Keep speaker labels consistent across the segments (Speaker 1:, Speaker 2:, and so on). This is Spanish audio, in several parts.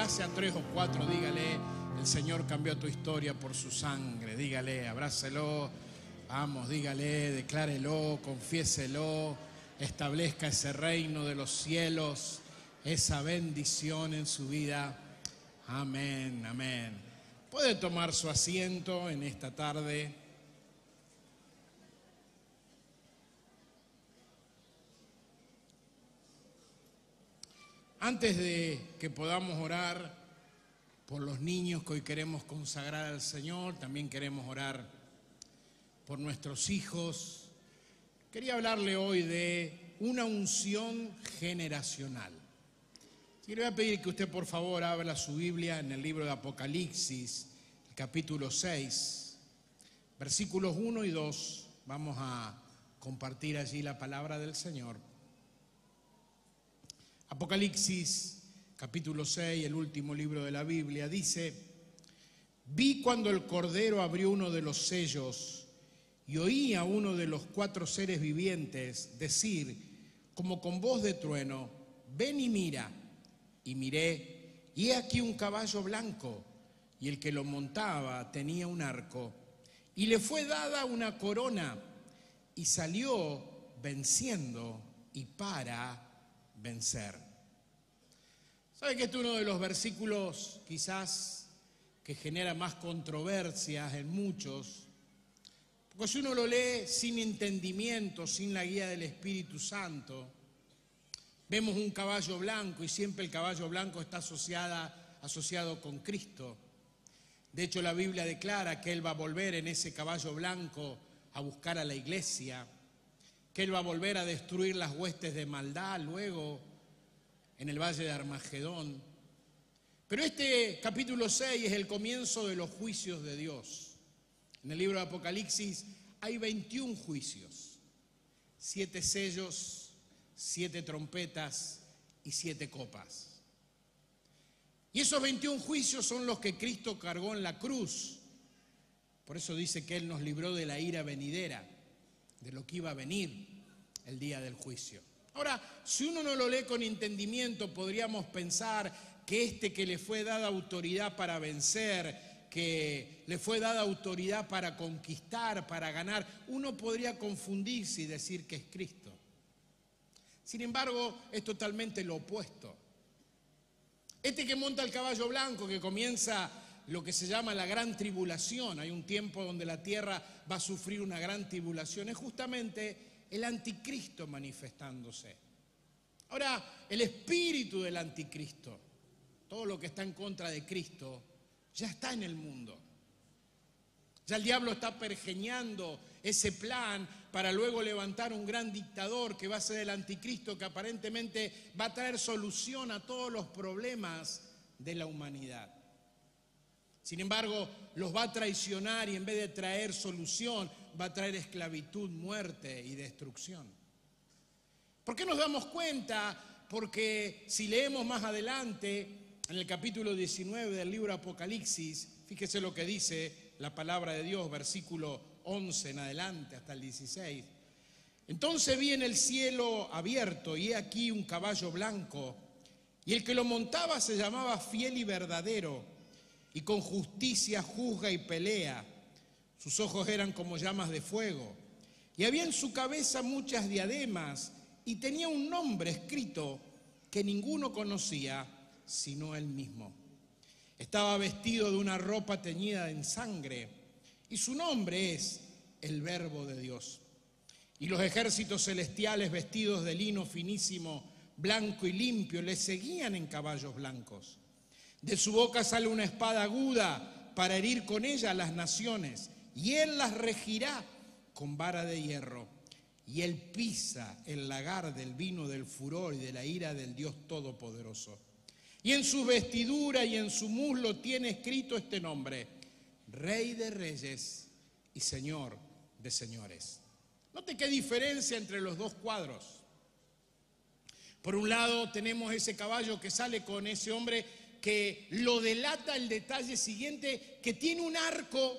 Speaker 1: abrace a 3 o 4, dígale, el Señor cambió tu historia por su sangre. Dígale, abrácelo, vamos, dígale, declárelo, confiéselo, establezca ese reino de los cielos, esa bendición en su vida. Amén, amén. Puede tomar su asiento en esta tarde. Antes de que podamos orar por los niños que hoy queremos consagrar al Señor, también queremos orar por nuestros hijos. Quería hablarle hoy de una unción generacional. Y le voy a pedir que usted por favor abra su Biblia en el libro de Apocalipsis, el capítulo 6, versículos 1 y 2. Vamos a compartir allí la palabra del Señor. Apocalipsis, capítulo 6, el último libro de la Biblia, dice: vi cuando el Cordero abrió uno de los sellos y oí a uno de los 4 seres vivientes decir, como con voz de trueno, ven y mira. Y miré, y he aquí un caballo blanco, y el que lo montaba tenía un arco, y le fue dada una corona, y salió venciendo y para vencer. ¿Sabe que este es uno de los versículos quizás que genera más controversias en muchos? Porque si uno lo lee sin entendimiento, sin la guía del Espíritu Santo, vemos un caballo blanco y siempre el caballo blanco está asociado con Cristo. De hecho, la Biblia declara que Él va a volver en ese caballo blanco a buscar a la iglesia, que Él va a volver a destruir las huestes de maldad luego en el valle de Armagedón. Pero este capítulo 6 es el comienzo de los juicios de Dios. En el libro de Apocalipsis hay 21 juicios, 7 sellos, 7 trompetas y 7 copas. Y esos 21 juicios son los que Cristo cargó en la cruz. Por eso dice que Él nos libró de la ira venidera, de lo que iba a venir el día del juicio. Ahora, si uno no lo lee con entendimiento, podríamos pensar que que le fue dada autoridad para vencer, que le fue dada autoridad para conquistar, para ganar, uno podría confundirse y decir que es Cristo. Sin embargo, es totalmente lo opuesto. Que monta el caballo blanco, que comienza lo que se llama la gran tribulación, hay un tiempo donde la tierra va a sufrir una gran tribulación, es justamente el anticristo manifestándose. Ahora, el espíritu del anticristo, todo lo que está en contra de Cristo, ya está en el mundo. Ya el diablo está pergeñando ese plan para luego levantar un gran dictador que va a ser el anticristo, que aparentemente va a traer solución a todos los problemas de la humanidad. Sin embargo, los va a traicionar y en vez de traer solución, va a traer esclavitud, muerte y destrucción. ¿Por qué nos damos cuenta? Porque si leemos más adelante, en el capítulo 19 del libro Apocalipsis, fíjese lo que dice la palabra de Dios, versículo 11 en adelante hasta el 16. Entonces vi en el cielo abierto y he aquí un caballo blanco, y el que lo montaba se llamaba Fiel y Verdadero, y con justicia juzga y pelea. Sus ojos eran como llamas de fuego, y había en su cabeza muchas diademas, y tenía un nombre escrito que ninguno conocía sino él mismo. Estaba vestido de una ropa teñida en sangre, y su nombre es el Verbo de Dios. Y los ejércitos celestiales, vestidos de lino finísimo, blanco y limpio, le seguían en caballos blancos. De su boca sale una espada aguda para herir con ella a las naciones, y él las regirá con vara de hierro. Y él pisa el lagar del vino del furor y de la ira del Dios Todopoderoso. Y en su vestidura y en su muslo tiene escrito este nombre: Rey de Reyes y Señor de Señores. Note qué diferencia entre los dos cuadros. Por un lado tenemos ese caballo que sale con ese hombre que lo delata el detalle siguiente, que tiene un arco,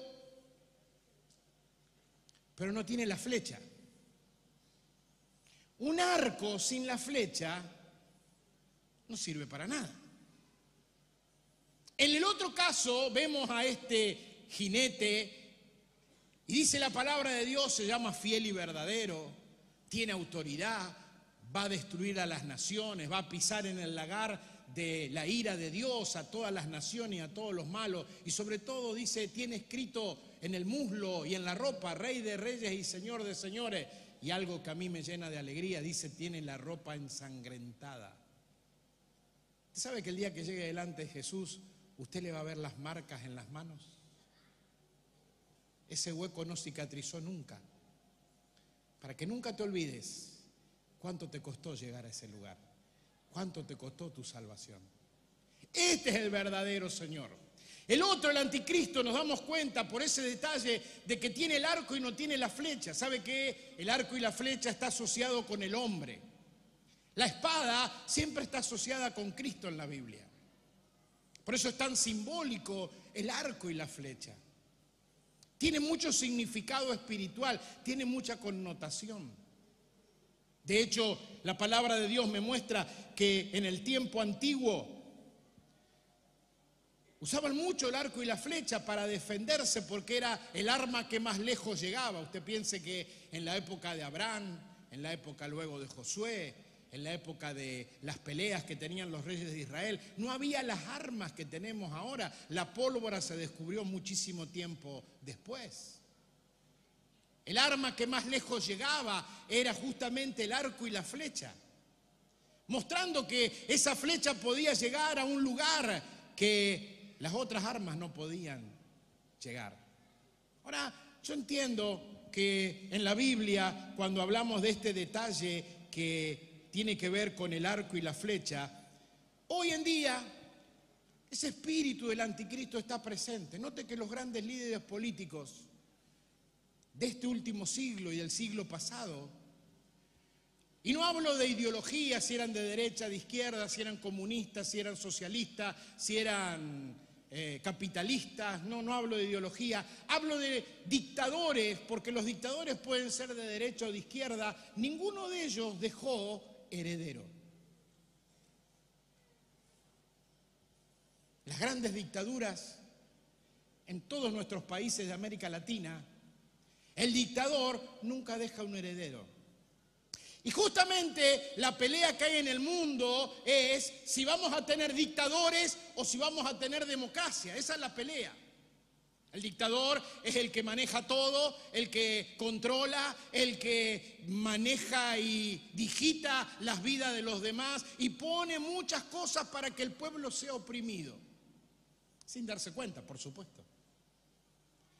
Speaker 1: pero no tiene la flecha. Un arco sin la flecha no sirve para nada. En el otro caso vemos a este jinete y dice la palabra de Dios, se llama fiel y verdadero, tiene autoridad, va a destruir a las naciones, va a pisar en el lagar de la ira de Dios a todas las naciones y a todos los malos. Y sobre todo dice, tiene escrito en el muslo y en la ropa, Rey de reyes y Señor de señores. Y algo que a mí me llena de alegría, dice, tiene la ropa ensangrentada. ¿Usted sabe que el día que llegue delante de Jesús, usted le va a ver las marcas en las manos? Ese hueco no cicatrizó nunca. Para que nunca te olvides cuánto te costó llegar a ese lugar, cuánto te costó tu salvación. Este es el verdadero Señor. El otro, el anticristo, nos damos cuenta por ese detalle de que tiene el arco y no tiene la flecha. ¿Sabe qué? El arco y la flecha está asociado con el hombre. La espada siempre está asociada con Cristo en la Biblia. Por eso es tan simbólico el arco y la flecha. Tiene mucho significado espiritual, tiene mucha connotación. De hecho, la palabra de Dios me muestra que en el tiempo antiguo usaban mucho el arco y la flecha para defenderse porque era el arma que más lejos llegaba. Usted piense que en la época de Abraham, en la época luego de Josué, en la época de las peleas que tenían los reyes de Israel, no había las armas que tenemos ahora. La pólvora se descubrió muchísimo tiempo después. El arma que más lejos llegaba era justamente el arco y la flecha, mostrando que esa flecha podía llegar a un lugar que las otras armas no podían llegar. Ahora, yo entiendo que en la Biblia, cuando hablamos de este detalle que tiene que ver con el arco y la flecha, hoy en día ese espíritu del anticristo está presente. Note que los grandes líderes políticos de este último siglo y del siglo pasado, y no hablo de ideología, si eran de derecha, de izquierda, si eran comunistas, si eran socialistas, si eran capitalistas, no hablo de ideología, hablo de dictadores, porque los dictadores pueden ser de derecha o de izquierda, ninguno de ellos dejó heredero. Las grandes dictaduras en todos nuestros países de América Latina, el dictador nunca deja un heredero. Y justamente la pelea que hay en el mundo es si vamos a tener dictadores o si vamos a tener democracia. Esa es la pelea. El dictador es el que maneja todo, el que controla, el que maneja y digita las vidas de los demás y pone muchas cosas para que el pueblo sea oprimido. Sin darse cuenta, por supuesto.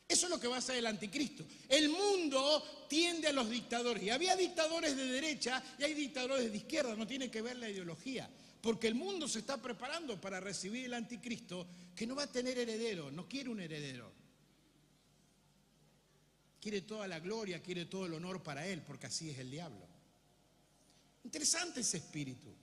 Speaker 1: Eso es lo que va a hacer el anticristo. El mundo tiende a los dictadores. Y había dictadores de derecha y hay dictadores de izquierda. No tiene que ver la ideología. Porque el mundo se está preparando para recibir el anticristo que no va a tener heredero. No quiere un heredero. Quiere toda la gloria, quiere todo el honor para él, porque así es el diablo. Interesante ese espíritu.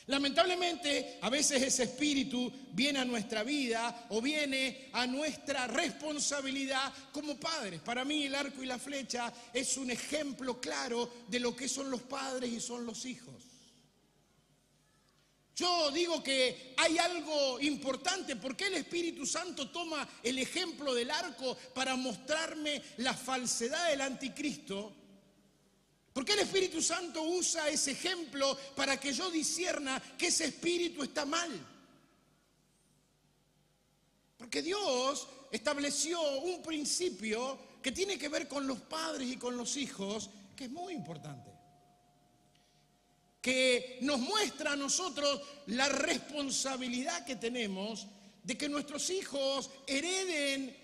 Speaker 1: Lamentablemente, a veces ese espíritu viene a nuestra vida o viene a nuestra responsabilidad como padres. Para mí el arco y la flecha es un ejemplo claro de lo que son los padres y son los hijos. Yo digo que hay algo importante. ¿Por qué el Espíritu Santo toma el ejemplo del arco para mostrarme la falsedad del anticristo? ¿Por qué el Espíritu Santo usa ese ejemplo para que yo discierna que ese espíritu está mal? Porque Dios estableció un principio que tiene que ver con los padres y con los hijos, que es muy importante. Que nos muestra a nosotros la responsabilidad que tenemos de que nuestros hijos hereden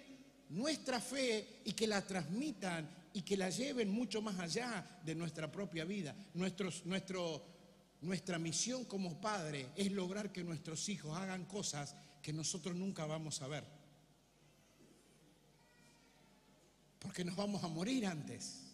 Speaker 1: nuestra fe y que la transmitan y que la lleven mucho más allá de nuestra propia vida. Nuestra misión como padre es lograr que nuestros hijos hagan cosas que nosotros nunca vamos a ver. Porque nos vamos a morir antes.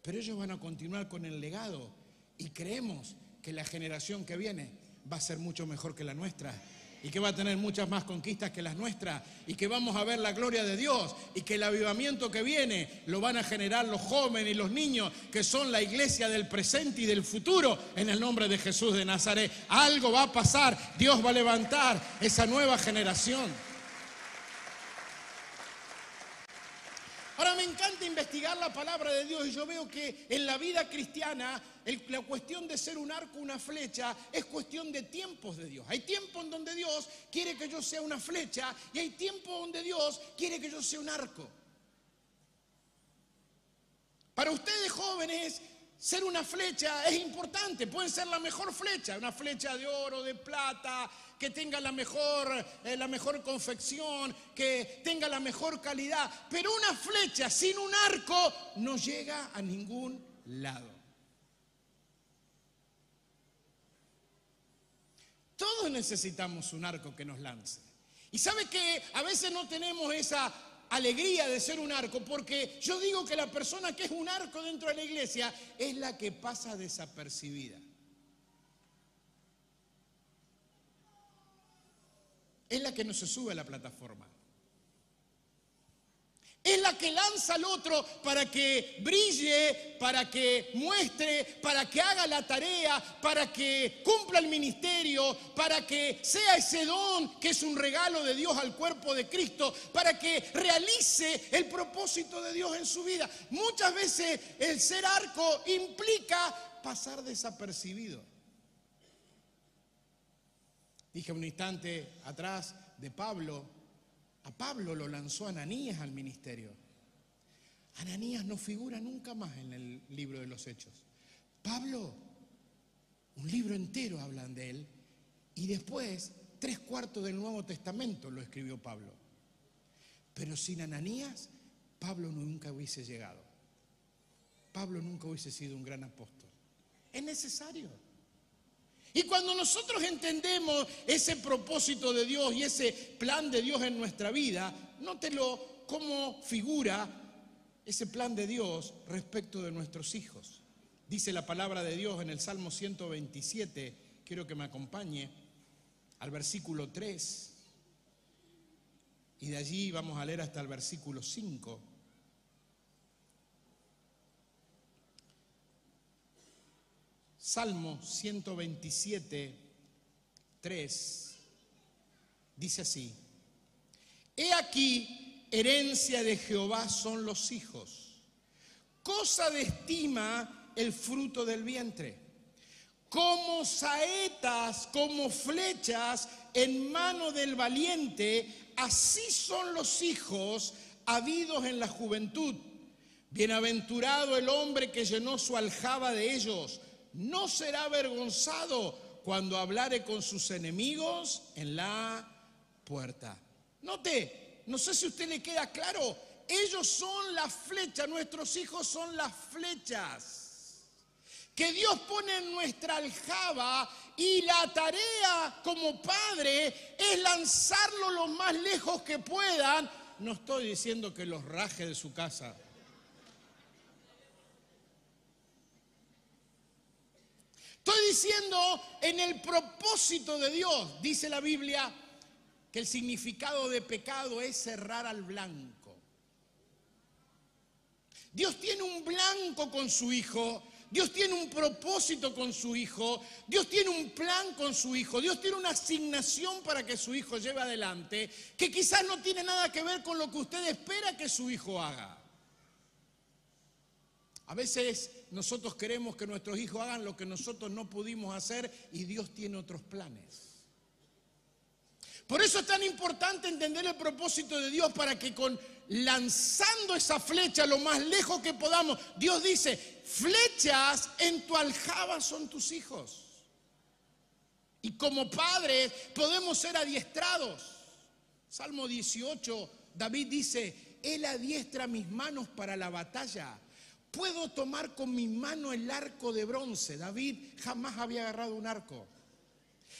Speaker 1: Pero ellos van a continuar con el legado y creemos que la generación que viene va a ser mucho mejor que la nuestra y que va a tener muchas más conquistas que las nuestras, y que vamos a ver la gloria de Dios, y que el avivamiento que viene lo van a generar los jóvenes y los niños, que son la iglesia del presente y del futuro, en el nombre de Jesús de Nazaret. Algo va a pasar, Dios va a levantar esa nueva generación. Ahora, me encanta investigar la palabra de Dios, y yo veo que en la vida cristiana la cuestión de ser un arco, una flecha, es cuestión de tiempos de Dios. Hay tiempos en donde Dios quiere que yo sea una flecha, y hay tiempos donde Dios quiere que yo sea un arco. Para ustedes jóvenes, ser una flecha es importante. Pueden ser la mejor flecha, una flecha de oro, de plata, que tenga la mejor confección, que tenga la mejor calidad. Pero una flecha sin un arco no llega a ningún lado. Todos necesitamos un arco que nos lance. Y ¿sabe qué? A veces no tenemos esa alegría de ser un arco, porque yo digo que la persona que es un arco dentro de la iglesia es la que pasa desapercibida. Es la que no se sube a la plataforma. Es la que lanza al otro para que brille, para que muestre, para que haga la tarea, para que cumpla el ministerio, para que sea ese don que es un regalo de Dios al cuerpo de Cristo, para que realice el propósito de Dios en su vida. Muchas veces el ser arco implica pasar desapercibido. Dije un instante atrás de Pablo. A Pablo lo lanzó Ananías al ministerio. Ananías no figura nunca más en el libro de los Hechos. Pablo, un libro entero hablan de él, y después 3/4 del Nuevo Testamento lo escribió Pablo. Pero sin Ananías, Pablo nunca hubiese llegado. Pablo nunca hubiese sido un gran apóstol. Es necesario. Y cuando nosotros entendemos ese propósito de Dios y ese plan de Dios en nuestra vida, nótelo cómo figura ese plan de Dios respecto de nuestros hijos. Dice la palabra de Dios en el Salmo 127, quiero que me acompañe al versículo 3, y de allí vamos a leer hasta el versículo 5. Salmo 127, 3, dice así: He aquí, herencia de Jehová son los hijos, cosa de estima el fruto del vientre. Como saetas, como flechas en mano del valiente, así son los hijos habidos en la juventud. Bienaventurado el hombre que llenó su aljaba de ellos. No será avergonzado cuando hablare con sus enemigos en la puerta. Note, no sé si a usted le queda claro, ellos son las flechas, nuestros hijos son las flechas que Dios pone en nuestra aljaba, y la tarea como padre es lanzarlo lo más lejos que puedan. No estoy diciendo que los raje de su casa. Estoy diciendo en el propósito de Dios. Dice la Biblia que el significado de pecado es cerrar al blanco. Dios tiene un blanco con su hijo. Dios tiene un propósito con su hijo. Dios tiene un plan con su hijo. Dios tiene una asignación para que su hijo lleve adelante, que quizás no tiene nada que ver con lo que usted espera que su hijo haga. A veces nosotros queremos que nuestros hijos hagan lo que nosotros no pudimos hacer, y Dios tiene otros planes. Por eso es tan importante entender el propósito de Dios, para que lanzando esa flecha lo más lejos que podamos, Dios dice, flechas en tu aljaba son tus hijos. Y como padres podemos ser adiestrados. Salmo 18, David dice, Él adiestra mis manos para la batalla. Puedo tomar con mi mano el arco de bronce. David jamás había agarrado un arco.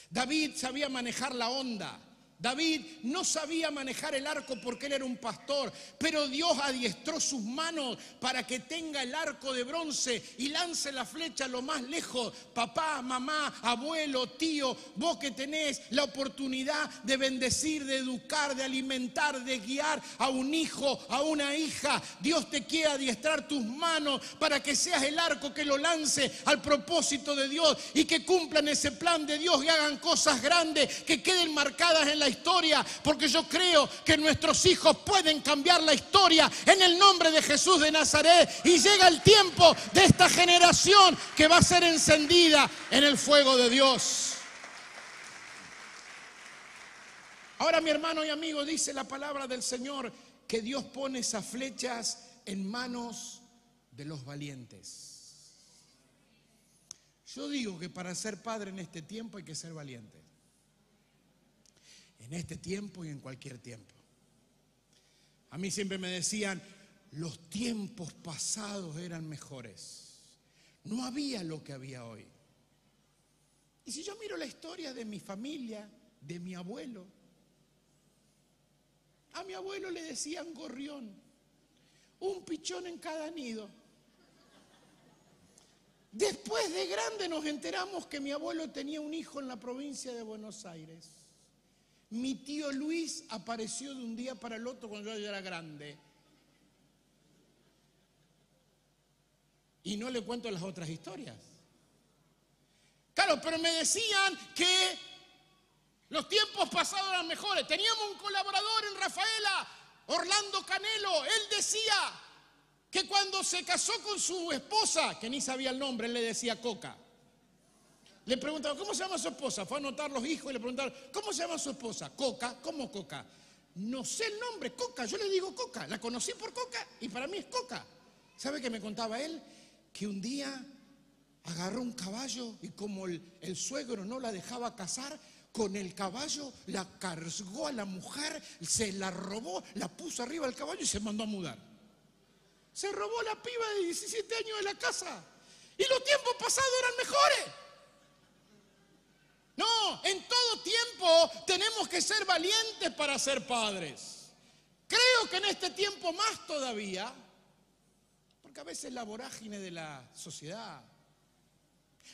Speaker 1: David sabía manejar la onda. David no sabía manejar el arco porque él era un pastor, pero Dios adiestró sus manos para que tenga el arco de bronce y lance la flecha lo más lejos. Papá, mamá, abuelo, tío, vos que tenés la oportunidad de bendecir, de educar, de alimentar, de guiar a un hijo, a una hija, Dios te quiere adiestrar tus manos para que seas el arco que lo lance al propósito de Dios y que cumplan ese plan de Dios y hagan cosas grandes que queden marcadas en la historia, porque yo creo que nuestros hijos pueden cambiar la historia en el nombre de Jesús de Nazaret, y llega el tiempo de esta generación que va a ser encendida en el fuego de Dios. Ahora, mi hermano y amigo, dice la palabra del Señor que Dios pone esas flechas en manos de los valientes. Yo digo que para ser padre en este tiempo hay que ser valiente. En este tiempo y en cualquier tiempo. A mí siempre me decían, los tiempos pasados eran mejores. No había lo que había hoy. Y si yo miro la historia de mi familia, de mi abuelo, a mi abuelo le decían gorrión, un pichón en cada nido. Después de grande nos enteramos que mi abuelo tenía un hijo en la provincia de Buenos Aires. Mi tío Luis apareció de un día para el otro cuando yo ya era grande. Y no le cuento las otras historias. Claro, pero me decían que los tiempos pasados eran mejores. Teníamos un colaborador en Rafaela, Orlando Canelo. Él decía que cuando se casó con su esposa, que ni sabía el nombre, él le decía Coca. Le preguntaban, ¿cómo se llama su esposa? Fue a anotar los hijos y le preguntaron, ¿cómo se llama su esposa? Coca. ¿Cómo Coca? No sé el nombre, Coca. Yo le digo Coca. La conocí por Coca y para mí es Coca. ¿Sabe qué me contaba él? Que un día agarró un caballo y como el suegro no la dejaba casar, con el caballo la cargó a la mujer, se la robó, la puso arriba del caballo y se mandó a mudar. Se robó la piba de 17 años de la casa. Y los tiempos pasados eran mejores. No, en todo tiempo tenemos que ser valientes para ser padres. Creo que en este tiempo más todavía, porque a veces la vorágine de la sociedad,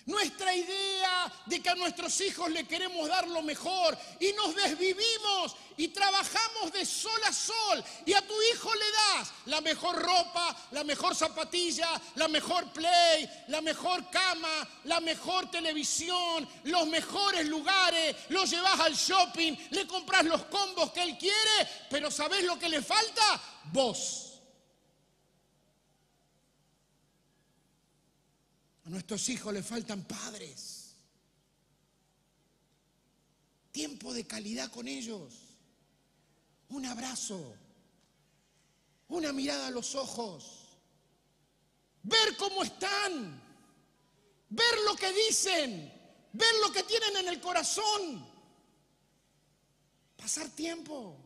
Speaker 1: nuestra idea de que a nuestros hijos le queremos dar lo mejor y nos desvivimos y trabajamos de sol a sol y a tu hijo le das la mejor ropa, la mejor zapatilla, la mejor play, la mejor cama, la mejor televisión, los mejores lugares, lo llevas al shopping, le compras los combos que él quiere, pero ¿sabés lo que le falta? Vos. A nuestros hijos les faltan padres. Tiempo de calidad con ellos. Un abrazo. Una mirada a los ojos. Ver cómo están. Ver lo que dicen. Ver lo que tienen en el corazón. Pasar tiempo.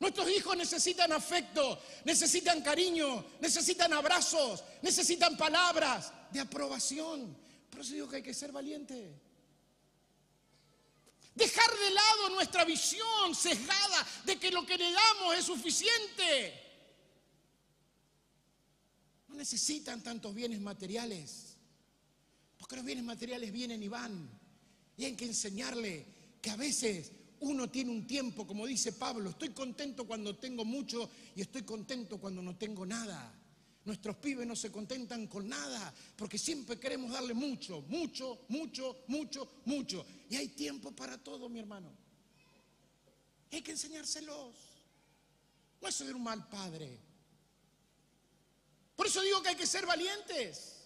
Speaker 1: Nuestros hijos necesitan afecto, necesitan cariño, necesitan abrazos, necesitan palabras de aprobación. Por eso digo que hay que ser valiente. Dejar de lado nuestra visión sesgada de que lo que le damos es suficiente. No necesitan tantos bienes materiales, porque los bienes materiales vienen y van. Y hay que enseñarle que a veces uno tiene un tiempo, como dice Pablo, estoy contento cuando tengo mucho y estoy contento cuando no tengo nada. Nuestros pibes no se contentan con nada, porque siempre queremos darle mucho, mucho, mucho, mucho, mucho. Y hay tiempo para todo, mi hermano. Hay que enseñárselos. No es ser un mal padre. Por eso digo que hay que ser valientes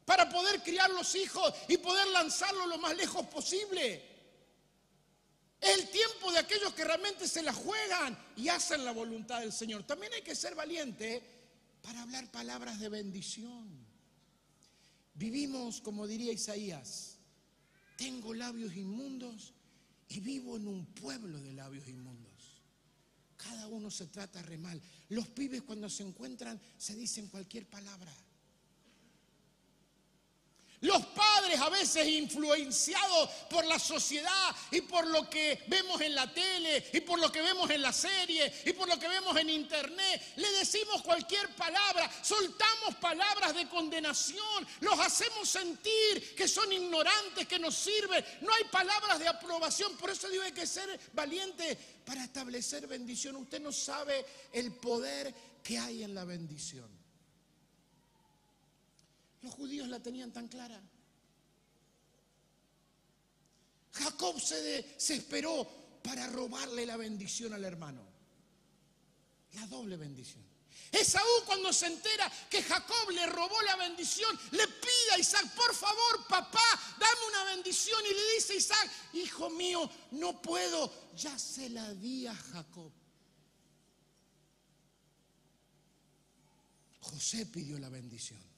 Speaker 1: para poder criar los hijos y poder lanzarlos lo más lejos posible. Es el tiempo de aquellos que realmente se la juegan y hacen la voluntad del Señor. También hay que ser valiente para hablar palabras de bendición. Vivimos, como diría Isaías, tengo labios inmundos y vivo en un pueblo de labios inmundos. Cada uno se trata re mal. Los pibes cuando se encuentran se dicen cualquier palabra. Los padres, a veces influenciados por la sociedad y por lo que vemos en la tele y por lo que vemos en la serie y por lo que vemos en internet, le decimos cualquier palabra, soltamos palabras de condenación, los hacemos sentir que son ignorantes, que no sirven, no hay palabras de aprobación. Por eso digo, hay que ser valiente para establecer bendición. Usted no sabe el poder que hay en la bendición. Los judíos la tenían tan clara. Jacob se esperó para robarle la bendición al hermano. La doble bendición. Esaú, cuando se entera que Jacob le robó la bendición, le pide a Isaac: por favor, papá, dame una bendición. Y le dice Isaac: hijo mío, no puedo, ya se la di a Jacob. José pidió la bendición.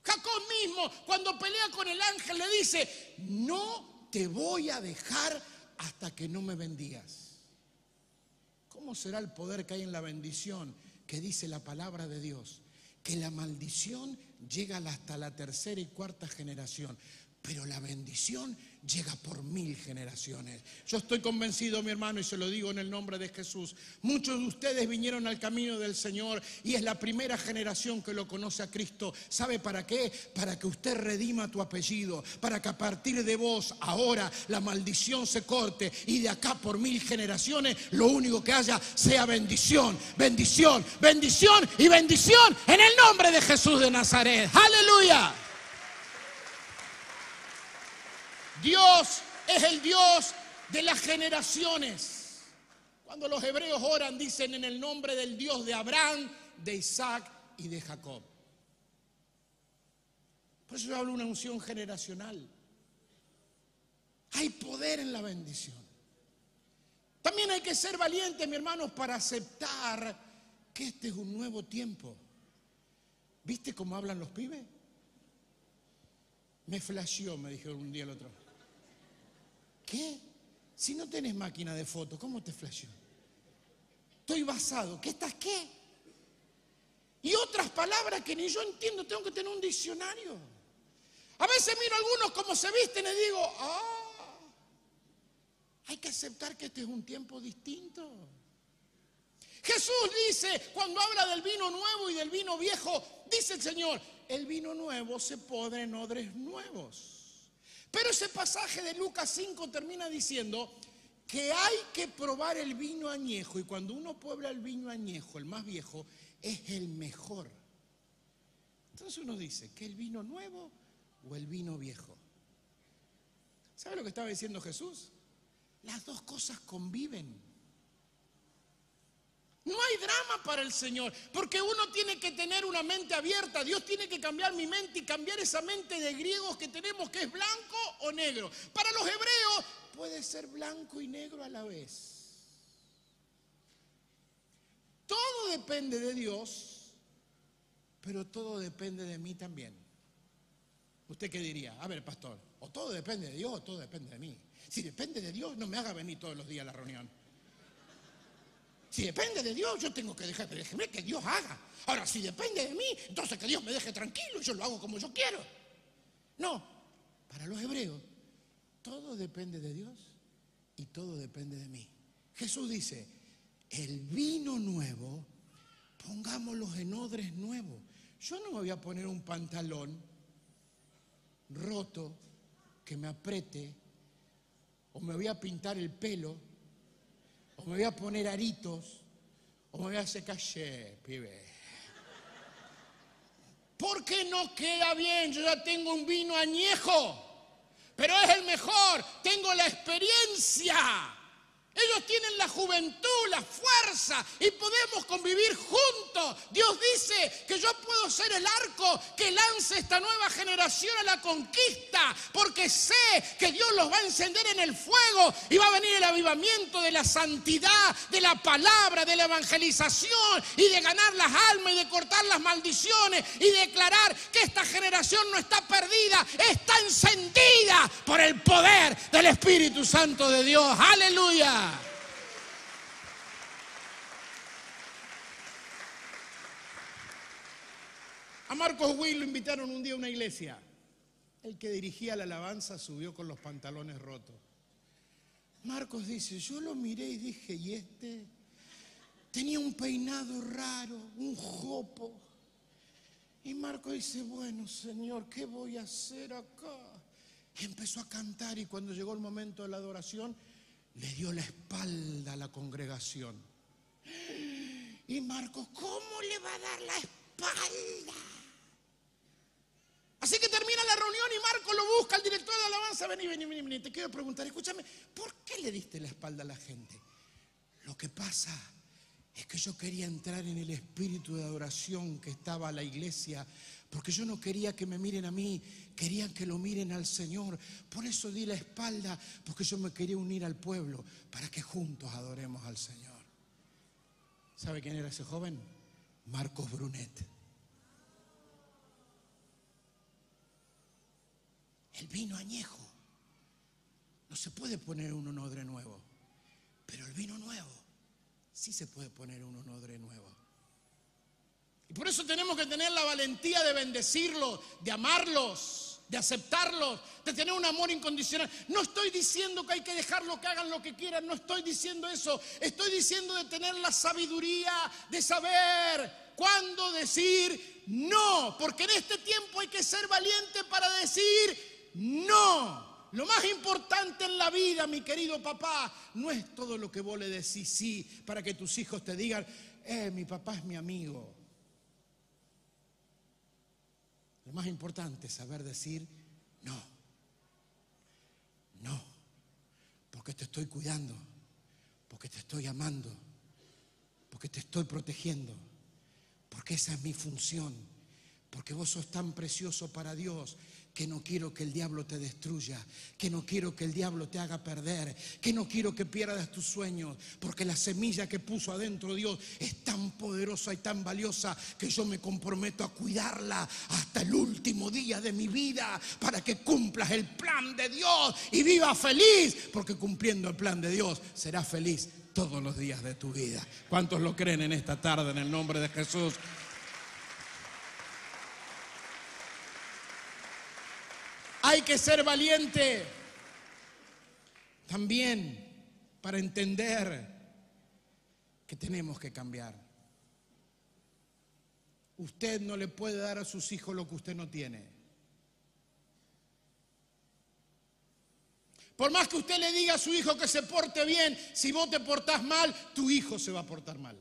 Speaker 1: Jacob mismo, cuando pelea con el ángel, le dice: no te voy a dejar hasta que no me bendigas. ¿Cómo será el poder que hay en la bendición que dice la palabra de Dios? Que la maldición llega hasta la tercera y cuarta generación, pero la bendición llega por 1000 generaciones. Yo estoy convencido, mi hermano, y se lo digo en el nombre de Jesús, muchos de ustedes vinieron al camino del Señor y es la primera generación que lo conoce a Cristo. ¿Sabe para qué? Para que usted redima tu apellido, para que a partir de vos ahora la maldición se corte y de acá por 1000 generaciones lo único que haya sea bendición, bendición, bendición y bendición en el nombre de Jesús de Nazaret. ¡Aleluya! Dios es el Dios de las generaciones. Cuando los hebreos oran, dicen: en el nombre del Dios de Abraham, de Isaac y de Jacob. Por eso yo hablo de una unción generacional. Hay poder en la bendición. También hay que ser valientes, mi hermanos, para aceptar que este es un nuevo tiempo. ¿Viste cómo hablan los pibes? Me flasheó, me dijeron un día el otro. ¿Qué? Si no tenés máquina de fotos, ¿cómo te flasheó? Estoy basado. ¿Qué estás qué? Y otras palabras que ni yo entiendo, tengo que tener un diccionario. A veces miro a algunos como se visten y digo: hay que aceptar que este es un tiempo distinto. Jesús dice, cuando habla del vino nuevo y del vino viejo, dice el Señor: el vino nuevo se podre en odres nuevos. Pero ese pasaje de Lucas 5 termina diciendo que hay que probar el vino añejo. Y cuando uno prueba el vino añejo, el más viejo, es el mejor. Entonces uno dice: ¿que el vino nuevo o el vino viejo? ¿Sabe lo que estaba diciendo Jesús? Las dos cosas conviven. No hay drama para el Señor, porque uno tiene que tener una mente abierta. Dios tiene que cambiar mi mente y cambiar esa mente de griegos que tenemos, que es blanco o negro. Para los hebreos puede ser blanco y negro a la vez. Todo depende de Dios, pero todo depende de mí también. ¿Usted qué diría? A ver, pastor, o todo depende de Dios o todo depende de mí. Si depende de Dios, no me haga venir todos los días a la reunión. Si depende de Dios, yo tengo que dejar, pero déjeme que Dios haga. Ahora, si depende de mí, entonces que Dios me deje tranquilo y yo lo hago como yo quiero. No, para los hebreos, todo depende de Dios y todo depende de mí. Jesús dice: el vino nuevo, pongámoslo en odres nuevos. Yo no me voy a poner un pantalón roto que me apriete, o me voy a pintar el pelo, o me voy a poner aritos, o me voy a hacer caché, pibe. Porque no queda bien. Yo ya tengo un vino añejo, pero es el mejor. Tengo la experiencia. Ellos tienen la juventud, la fuerza y podemos convivir juntos. Dios dice que yo puedo ser el arco que lance esta nueva generación a la conquista, porque sé que Dios los va a encender en el fuego y va a venir el avivamiento de la santidad, de la palabra, de la evangelización y de ganar las almas y de cortar las maldiciones y declarar que esta generación no está perdida, está encendida por el poder del Espíritu Santo de Dios. ¡Aleluya! A Marcos Witt lo invitaron un día a una iglesia El que dirigía la alabanza subió con los pantalones rotos. Marcos dice, yo lo miré y dije, ¿y este? Tenía un peinado raro, un jopo. Y Marcos dice, bueno, Señor, ¿qué voy a hacer acá? Y empezó a cantar, y cuando llegó el momento de la adoración, le dio la espalda a la congregación. Y Marcos, ¿cómo le va a dar la espalda? Así que termina la reunión y Marcos lo busca, el director de alabanza. Vení, te quiero preguntar, escúchame, ¿por qué le diste la espalda a la gente? Lo que pasa es que yo quería entrar en el espíritu de adoración que estaba la iglesia, porque yo no quería que me miren a mí, querían que lo miren al Señor. Por eso di la espalda, porque yo me quería unir al pueblo, para que juntos adoremos al Señor. ¿Sabe quién era ese joven? Marcos Brunet. El vino añejo no se puede poner en un odre nuevo, pero el vino nuevo sí se puede poner en un odre nuevo. Y por eso tenemos que tener la valentía de bendecirlos, de amarlos, de aceptarlos, de tener un amor incondicional. No estoy diciendo que hay que dejarlo que hagan lo que quieran, no estoy diciendo eso. Estoy diciendo de tener la sabiduría de saber cuándo decir no, porque en este tiempo hay que ser valiente para decir no. Lo más importante en la vida, mi querido papá, no es todo lo que vos le decís sí para que tus hijos te digan, mi papá es mi amigo. Lo más importante es saber decir no. No, porque te estoy cuidando, porque te estoy amando, porque te estoy protegiendo, porque esa es mi función, porque vos sos tan precioso para Dios que no quiero que el diablo te destruya, que no quiero que el diablo te haga perder, que no quiero que pierdas tus sueños, porque la semilla que puso adentro Dios es tan poderosa y tan valiosa que yo me comprometo a cuidarla hasta el último día de mi vida para que cumplas el plan de Dios y vivas feliz, porque cumpliendo el plan de Dios serás feliz todos los días de tu vida. ¿Cuántos lo creen en esta tarde en el nombre de Jesús? Hay que ser valiente también para entender que tenemos que cambiar. Usted no le puede dar a sus hijos lo que usted no tiene. Por más que usted le diga a su hijo que se porte bien, si vos te portás mal, tu hijo se va a portar mal.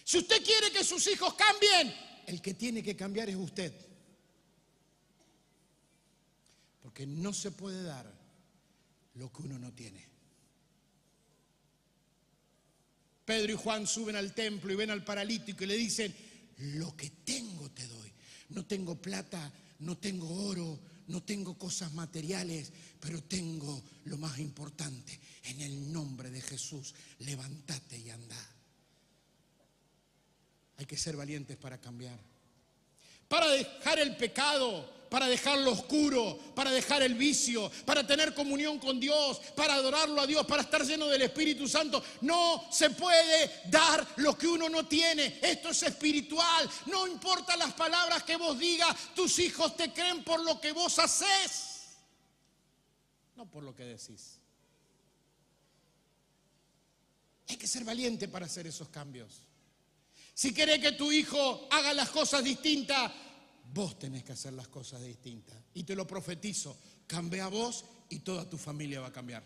Speaker 1: Si usted quiere que sus hijos cambien, el que tiene que cambiar es usted. Porque no se puede dar lo que uno no tiene. Pedro y Juan suben al templo y ven al paralítico y le dicen, lo que tengo te doy. No tengo plata, no tengo oro, no tengo cosas materiales, pero tengo lo más importante. En el nombre de Jesús, levántate y anda. Hay que ser valientes para cambiar. Para dejar el pecado, para dejar lo oscuro, para dejar el vicio, para tener comunión con Dios, para adorarlo a Dios, para estar lleno del Espíritu Santo. No se puede dar lo que uno no tiene. Esto es espiritual. No importa las palabras que vos digas, tus hijos te creen por lo que vos hacés, no por lo que decís. Hay que ser valiente para hacer esos cambios. Si querés que tu hijo haga las cosas distintas, vos tenés que hacer las cosas distintas. Y te lo profetizo, cambia vos y toda tu familia va a cambiar.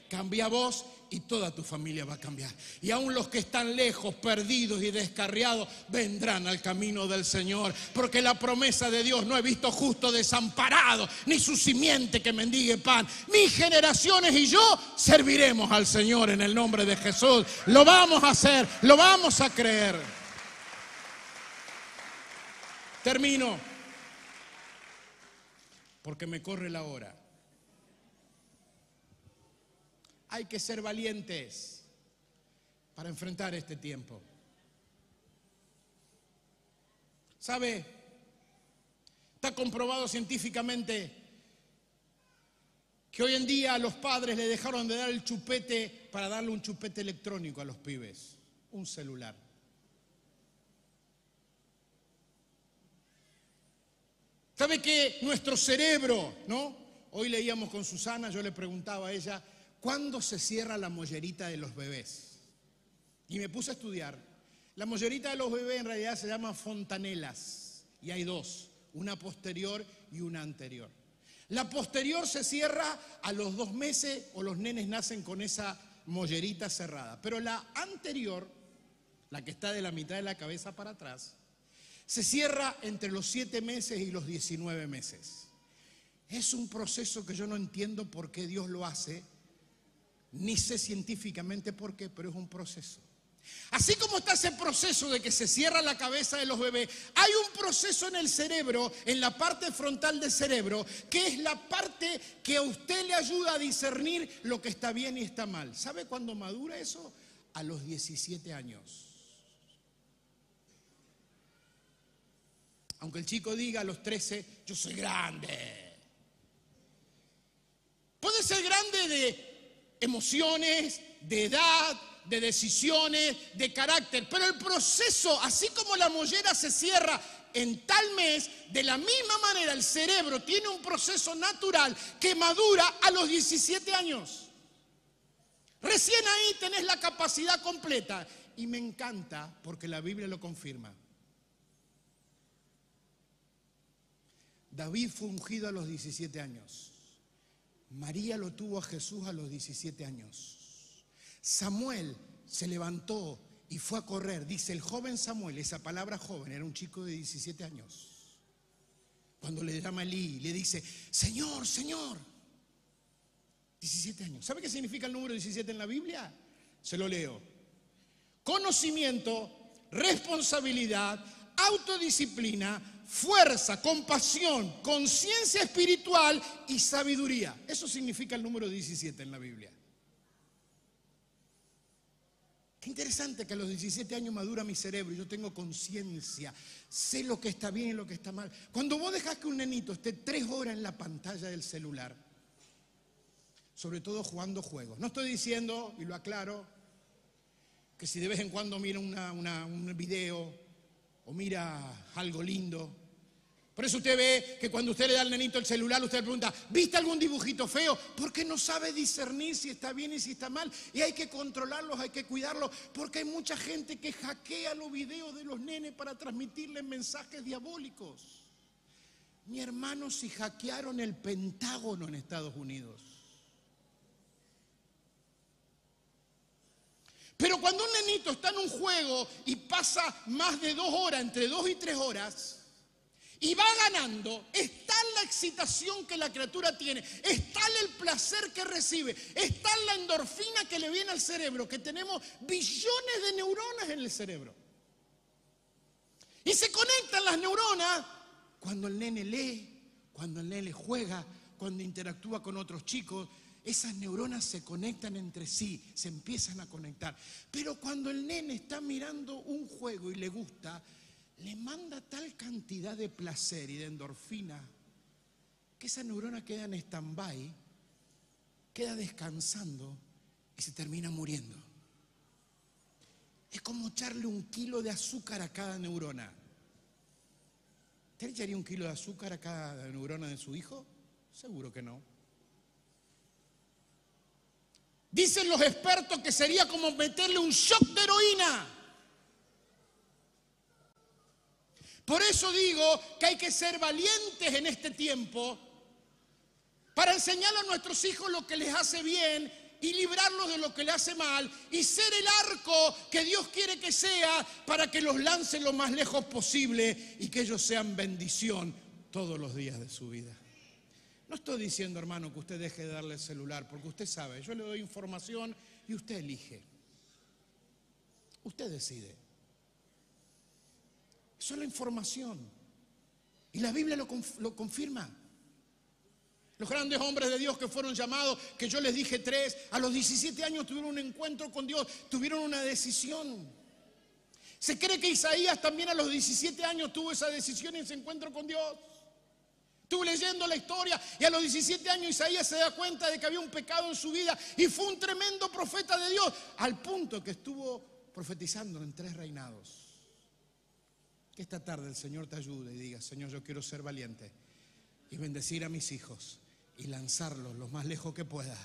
Speaker 1: Cambia vos y toda tu familia va a cambiar. Y aún los que están lejos, perdidos y descarriados, vendrán al camino del Señor. Porque la promesa de Dios, no he visto justo desamparado, ni su simiente que mendigue pan. Mis generaciones y yo serviremos al Señor en el nombre de Jesús. Lo vamos a hacer, lo vamos a creer. Termino, porque me corre la hora. Hay que ser valientes para enfrentar este tiempo. ¿Sabe? Está comprobado científicamente que hoy en día a los padres le dejaron de dar el chupete para darle un chupete electrónico a los pibes, un celular. ¿Sabe que nuestro cerebro, ¿no? Hoy leíamos con Susana, yo le preguntaba a ella, ¿cuándo se cierra la mollerita de los bebés? Y me puse a estudiar. La mollerita de los bebés en realidad se llama fontanelas. Y hay dos, una posterior y una anterior. La posterior se cierra a los 2 meses o los nenes nacen con esa mollerita cerrada. Pero la anterior, la que está de la mitad de la cabeza para atrás, se cierra entre los 7 meses y los 19 meses. Es un proceso que yo no entiendo por qué Dios lo hace, ni sé científicamente por qué, pero es un proceso. Así como está ese proceso de que se cierra la cabeza de los bebés, hay un proceso en el cerebro, en la parte frontal del cerebro, que es la parte que a usted le ayuda a discernir lo que está bien y está mal. ¿Sabe cuándo madura eso? A los 17 años. Aunque el chico diga a los 13, yo soy grande. Puede ser grande de emociones, de edad, de decisiones, de carácter. Pero el proceso, así como la mollera se cierra en tal mes, de la misma manera el cerebro tiene un proceso natural que madura a los 17 años. Recién ahí tenés la capacidad completa. Y me encanta porque la Biblia lo confirma. David fue ungido a los 17 años. María lo tuvo a Jesús a los 17 años. Samuel se levantó y fue a correr. Dice el joven Samuel, esa palabra joven, era un chico de 17 años. Cuando le llama Elí, le dice, Señor, Señor. 17 años. ¿Sabe qué significa el número 17 en la Biblia? Se lo leo. Conocimiento, responsabilidad, autodisciplina, fuerza, compasión, conciencia espiritual y sabiduría. Eso significa el número 17 en la Biblia. Qué interesante que a los 17 años madura mi cerebro y yo tengo conciencia, sé lo que está bien y lo que está mal. Cuando vos dejás que un nenito esté 3 horas en la pantalla del celular, sobre todo jugando juegos, no estoy diciendo, y lo aclaro, que si de vez en cuando mira un video o mira algo lindo. Por eso usted ve que cuando usted le da al nenito el celular, usted le pregunta, ¿viste algún dibujito feo? Porque no sabe discernir si está bien y si está mal. Y hay que controlarlos, hay que cuidarlos, porque hay mucha gente que hackea los videos de los nenes para transmitirles mensajes diabólicos. Mi hermano, si hackearon el Pentágono en Estados Unidos. Pero cuando un nenito está en un juego y pasa más de 2 horas, entre 2 y 3 horas, y va ganando, es tal la excitación que la criatura tiene, es tal el placer que recibe, es tal la endorfina que le viene al cerebro, que tenemos billones de neuronas en el cerebro. Y se conectan las neuronas cuando el nene lee, cuando el nene juega, cuando interactúa con otros chicos. Esas neuronas se conectan entre sí, se empiezan a conectar. Pero cuando el nene está mirando un juego y le gusta, le manda tal cantidad de placer y de endorfina que esa neurona queda en stand-by, queda descansando y se termina muriendo. Es como echarle 1 kilo de azúcar a cada neurona. ¿Usted le echaría 1 kilo de azúcar a cada neurona de su hijo? Seguro que no. Dicen los expertos que sería como meterle un shock de heroína. Por eso digo que hay que ser valientes en este tiempo para enseñar a nuestros hijos lo que les hace bien y librarlos de lo que les hace mal y ser el arco que Dios quiere que sea para que los lance lo más lejos posible y que ellos sean bendición todos los días de su vida. No estoy diciendo, hermano, que usted deje de darle el celular, porque usted sabe, yo le doy información y usted elige. Usted decide. Eso es la información. Y la Biblia lo confirma. Los grandes hombres de Dios que fueron llamados, que yo les dije 3, a los 17 años tuvieron un encuentro con Dios, tuvieron una decisión. Se cree que Isaías también a los 17 años tuvo esa decisión y ese encuentro con Dios. Estuve leyendo la historia y a los 17 años Isaías se da cuenta de que había un pecado en su vida y fue un tremendo profeta de Dios, al punto que estuvo profetizando en 3 reinados. Que esta tarde el Señor te ayude y diga, Señor, yo quiero ser valiente y bendecir a mis hijos y lanzarlos lo más lejos que pueda,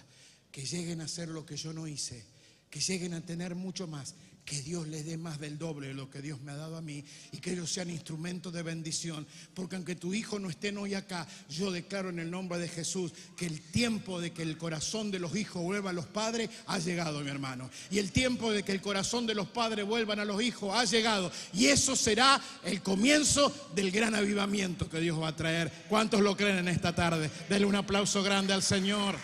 Speaker 1: que lleguen a hacer lo que yo no hice, que lleguen a tener mucho más, que Dios les dé más del doble de lo que Dios me ha dado a mí y que ellos sean instrumentos de bendición. Porque aunque tu hijo no estén hoy acá, yo declaro en el nombre de Jesús que el tiempo de que el corazón de los hijos vuelva a los padres ha llegado, mi hermano. Y el tiempo de que el corazón de los padres vuelvan a los hijos ha llegado. Y eso será el comienzo del gran avivamiento que Dios va a traer. ¿Cuántos lo creen en esta tarde? Denle un aplauso grande al Señor.